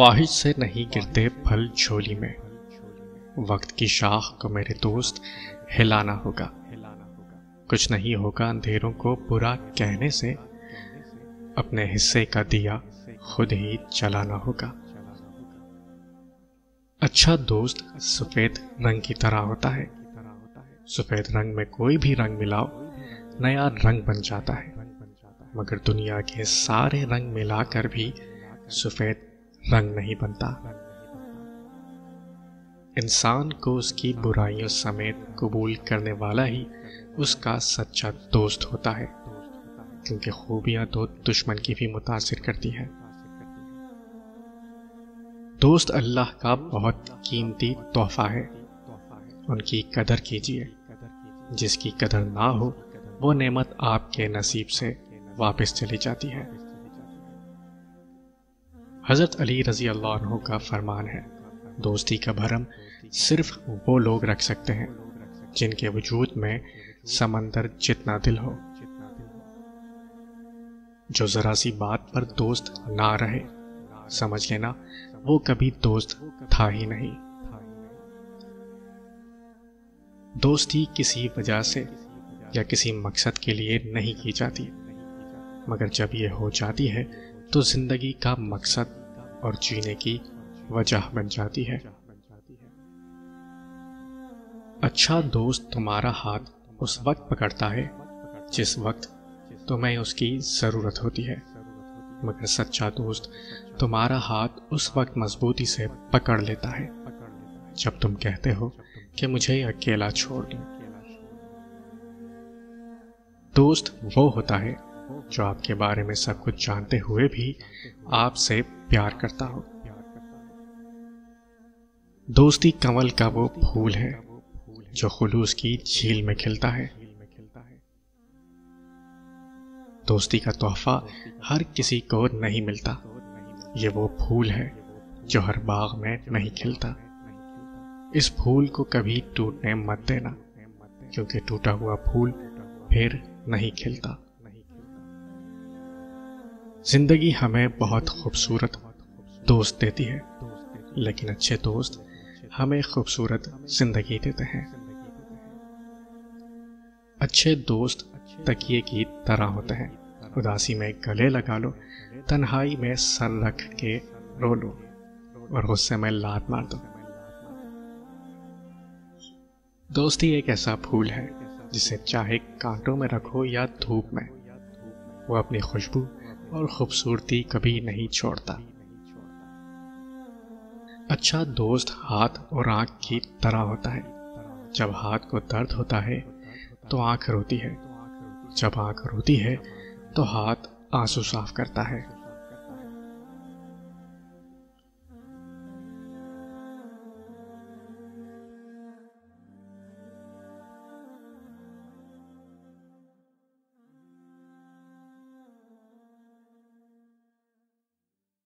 ख्वाहिश से नहीं गिरते फल झोली में, वक्त की शाख को मेरे दोस्त हिलाना होगा। कुछ नहीं होगा अंधेरों को बुरा कहने से, अपने हिस्से का दिया खुद ही जलाना होगा। अच्छा दोस्त सफेद रंग की तरह होता है। सफेद रंग में कोई भी रंग मिलाओ नया रंग बन जाता है, मगर दुनिया के सारे रंग मिलाकर भी सफेद रंग नहीं बनता। इंसान को उसकी बुराइयों समेत कबूल करने वाला ही उसका सच्चा दोस्त होता है, क्योंकि खूबियां तो दुश्मन की भी मुतासिर करती है। दोस्त अल्लाह का बहुत कीमती तोहफा है, उनकी कदर कीजिए। जिसकी कदर ना हो वो नेमत आपके नसीब से वापस चली जाती है। हजरत अली रजी अल्लाह अन्हु का फरमान है, दोस्ती का भरम सिर्फ वो लोग रख सकते हैं जिनके वजूद में समंदर जितना दिल हो। जो जरा सी बात पर दोस्त ना रहे, समझ लेना वो कभी दोस्त था ही नहीं। दोस्ती किसी वजह से या किसी मकसद के लिए नहीं की जाती, मगर जब ये हो जाती है तो जिंदगी का मकसद और जीने की वजह बन जाती है। अच्छा दोस्त तुम्हारा हाथ उस वक्त पकड़ता है जिस वक्त तुम्हें उसकी जरूरत होती है, मगर सच्चा दोस्त तुम्हारा हाथ उस वक्त मजबूती से पकड़ लेता है जब तुम कहते हो कि मुझे अकेला छोड़ दो। दोस्त वो होता है जो आपके बारे में सब कुछ जानते हुए भी आपसे प्यार करता हो। दोस्ती कमल का वो फूल है जो खुलूस की झील में खिलता है। दोस्ती का तोहफा हर किसी को नहीं मिलता। ये वो फूल है जो हर बाग में नहीं खिलता। इस फूल को कभी टूटने मत देना, क्योंकि टूटा हुआ फूल फिर नहीं खिलता। जिंदगी हमें बहुत खूबसूरत दोस्त देती है, लेकिन अच्छे दोस्त हमें खूबसूरत जिंदगी देते हैं। अच्छे दोस्त तकिए की तरह होते हैं। उदासी में गले लगा लो, तन्हाई में सर रख के रो लो और गुस्से में लात मार दो। दोस्ती एक ऐसा फूल है जिसे चाहे कांटों में रखो या धूप में, वो अपनी खुशबू और खूबसूरती कभी नहीं छोड़ता। अच्छा दोस्त हाथ और आंख की तरह होता है। जब हाथ को दर्द होता है तो आंख रोती है, जब आंख रोती है तो हाथ आंसू साफ करता है।